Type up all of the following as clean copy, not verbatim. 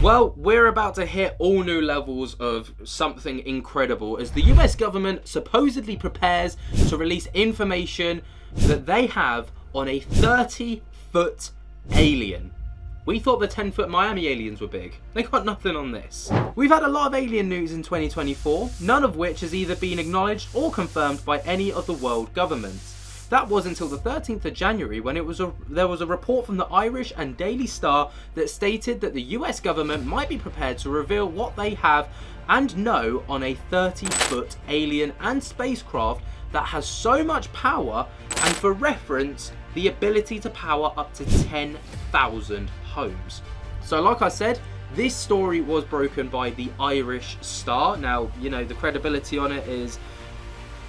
Well, we're about to hit all new levels of something incredible as the US government supposedly prepares to release information that they have on a 30-foot alien. We thought the 10-foot Miami aliens were big. They got nothing on this. We've had a lot of alien news in 2024, none of which has either been acknowledged or confirmed by any of the world governments. That was until the 13th of January when there was a report from the Irish and Daily Star that stated that the US government might be prepared to reveal what they have and know on a 30-foot alien and spacecraft that has so much power and, for reference, the ability to power up to 10,000 homes. So like I said, this story was broken by the Irish Star. Now, you know, the credibility on it is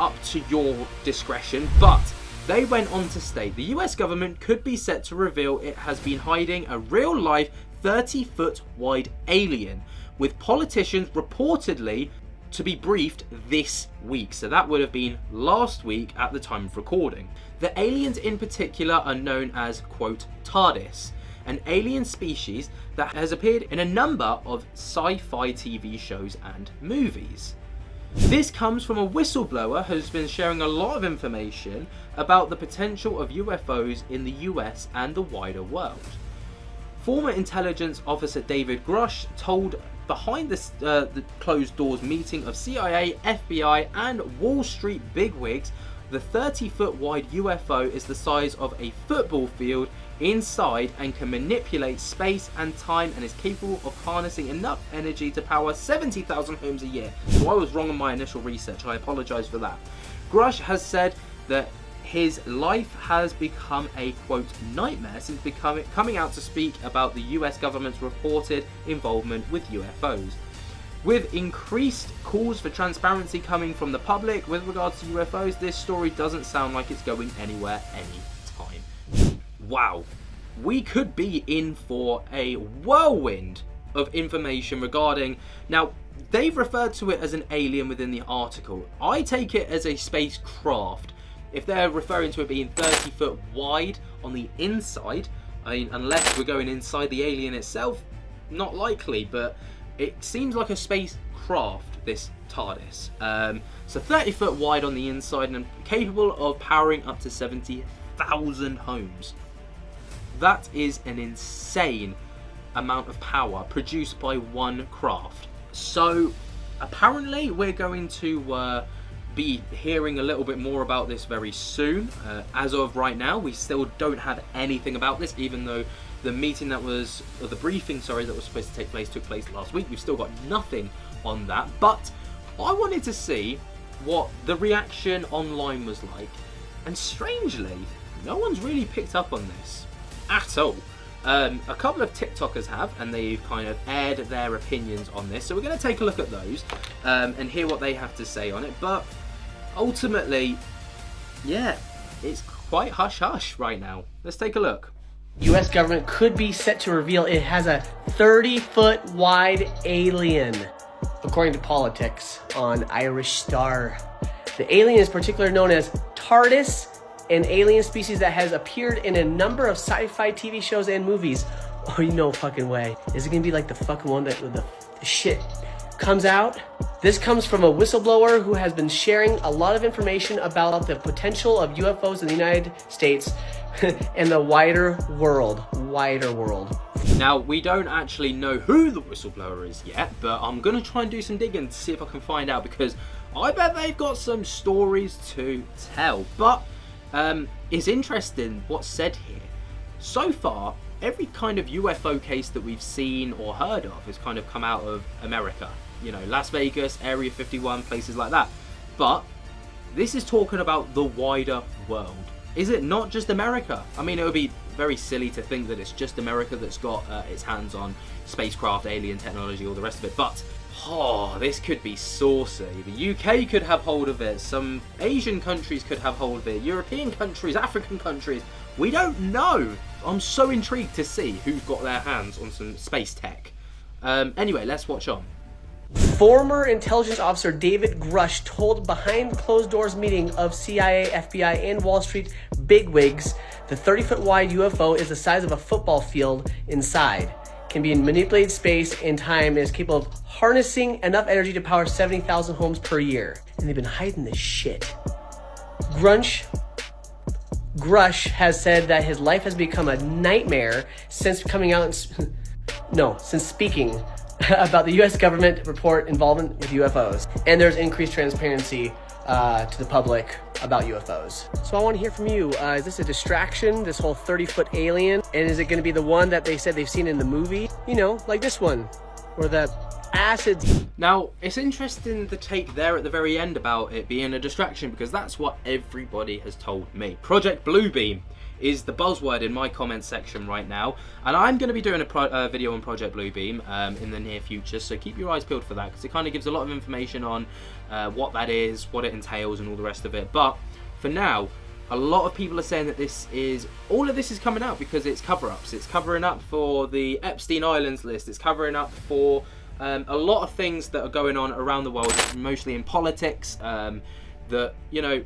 up to your discretion, but they went on to state the US government could be set to reveal it has been hiding a real-life 30-foot wide alien, with politicians reportedly to be briefed this week. So that would have been last week at the time of recording. The aliens in particular are known as, quote, TARDIS, an alien species that has appeared in a number of sci-fi TV shows and movies. This comes from a whistleblower who's been sharing a lot of information about the potential of UFOs in the US and the wider world. Former intelligence officer David Grush told behind the closed doors meeting of CIA, FBI and Wall Street bigwigs the 30-foot wide UFO is the size of a football field inside and can manipulate space and time and is capable of harnessing enough energy to power 70,000 homes a year. So I was wrong on my initial research, I apologise for that. Grush has said that his life has become a, quote, nightmare since coming out to speak about the US government's reported involvement with UFOs. With increased calls for transparency coming from the public with regards to UFOs, this story doesn't sound like it's going anywhere anytime. Wow, we could be in for a whirlwind of information regarding... Now, they've referred to it as an alien within the article. I take it as a spacecraft. If they're referring to it being 30 foot wide on the inside, I mean, unless we're going inside the alien itself, not likely, but it seems like a spacecraft, this TARDIS. So 30 foot wide on the inside and capable of powering up to 70,000 homes. That is an insane amount of power produced by one craft. So apparently we're going to be hearing a little bit more about this very soon. As of right now, we still don't have anything about this, even though the meeting that was, or the briefing, sorry, that was supposed to take place took place last week. We've still got nothing on that, but I wanted to see what the reaction online was like, and strangely, no one's really picked up on this at all. A couple of TikTokers have, and they've kind of aired their opinions on this, so we're going to take a look at those and hear what they have to say on it. But ultimately, yeah, it's quite hush-hush right now. Let's take a look. U.S. government could be set to reveal it has a 30-foot wide alien, according to Politics on Irish Star. The alien is particularly known as TARDIS, an alien species that has appeared in a number of sci-fi TV shows and movies. Oh, you no fucking way. Is it gonna be like the fucking one that the shit comes out? This comes from a whistleblower who has been sharing a lot of information about the potential of UFOs in the United States and the wider world. Now, we don't actually know who the whistleblower is yet, but I'm gonna try and do some digging to see if I can find out, because I bet they've got some stories to tell. But it's interesting what's said here. So far, every kind of UFO case that we've seen or heard of has kind of come out of America. You know, Las Vegas, Area 51, places like that. But this is talking about the wider world. Is it not just America? I mean, it would be very silly to think that it's just America that's got its hands on spacecraft, alien technology, all the rest of it. But, oh, this could be saucy. The UK could have hold of it. Some Asian countries could have hold of it. European countries, African countries. We don't know. I'm so intrigued to see who's got their hands on some space tech. Anyway, let's watch on. Former intelligence officer David Grush told behind closed doors meeting of CIA, FBI, and Wall Street bigwigs the 30-foot wide UFO is the size of a football field inside can be manipulated space and time and is capable of harnessing enough energy to power 70,000 homes per year. And they've been hiding this shit. Grush has said that his life has become a nightmare since coming out since speaking about the U.S. government report involvement with UFOs. And there's increased transparency to the public about UFOs. So I want to hear from you. Is this a distraction, this whole 30-foot alien? And is it going to be the one that they said they've seen in the movie? You know, like this one, where the acids... Now, it's interesting the take there at the very end about it being a distraction, because that's what everybody has told me. Project Bluebeam is the buzzword in my comment section right now, and I'm going to be doing a video on Project Bluebeam in the near future, so keep your eyes peeled for that, because it kind of gives a lot of information on what that is, what it entails, and all the rest of it. But for now, a lot of people are saying that all of this is coming out because it's cover-ups. It's covering up for the Epstein Islands list. It's covering up for a lot of things that are going on around the world, mostly in politics, that, you know,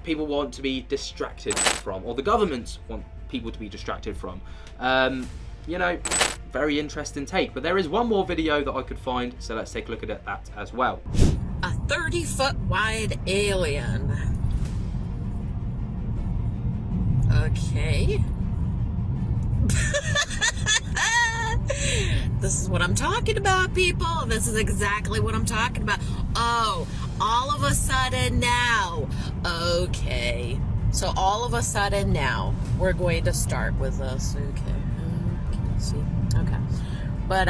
people want to be distracted from, or the governments want people to be distracted from. You know, very interesting take. But there is one more video that I could find, so let's take a look at that as well. A 30-foot wide alien. Okay. This is what I'm talking about, people. This is exactly what I'm talking about. Oh, all of a sudden now. Okay. So all of a sudden now, we're going to start with this. Okay. Let's see. Okay. But,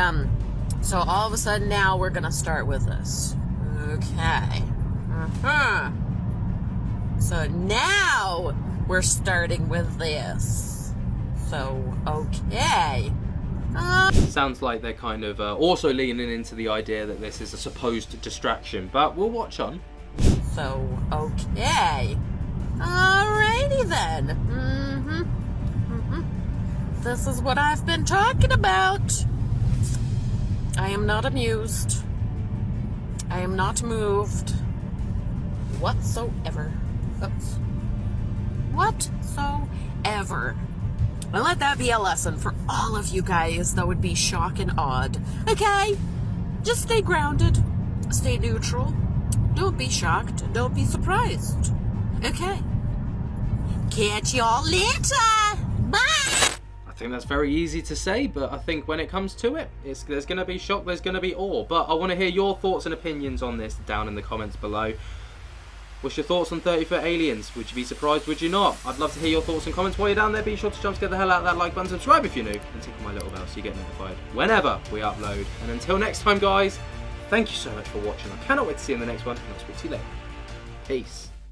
so all of a sudden now, we're going to start with this. Okay. So now we're starting with this. So, okay. Sounds like they're kind of also leaning into the idea that this is a supposed distraction, but we'll watch on. So, okay. Alrighty then. This is what I've been talking about. I am not amused. I am not moved whatsoever. Oops. Whatsoever. And let that be a lesson for all of you guys that would be shocked and awed. Okay? Just stay grounded. Stay neutral. Don't be shocked. Don't be surprised. Okay? Catch y'all later. Bye! I think that's very easy to say, but I think when it comes to it, there's going to be shock, there's going to be awe. But I want to hear your thoughts and opinions on this down in the comments below. What's your thoughts on 30-foot aliens? Would you be surprised? Would you not? I'd love to hear your thoughts and comments. While you're down there, be sure to jump to get the hell out of that like button, subscribe if you're new, and tickle my little bell so you get notified whenever we upload. And until next time, guys, thank you so much for watching. I cannot wait to see you in the next one, and I'll speak to you later. Peace.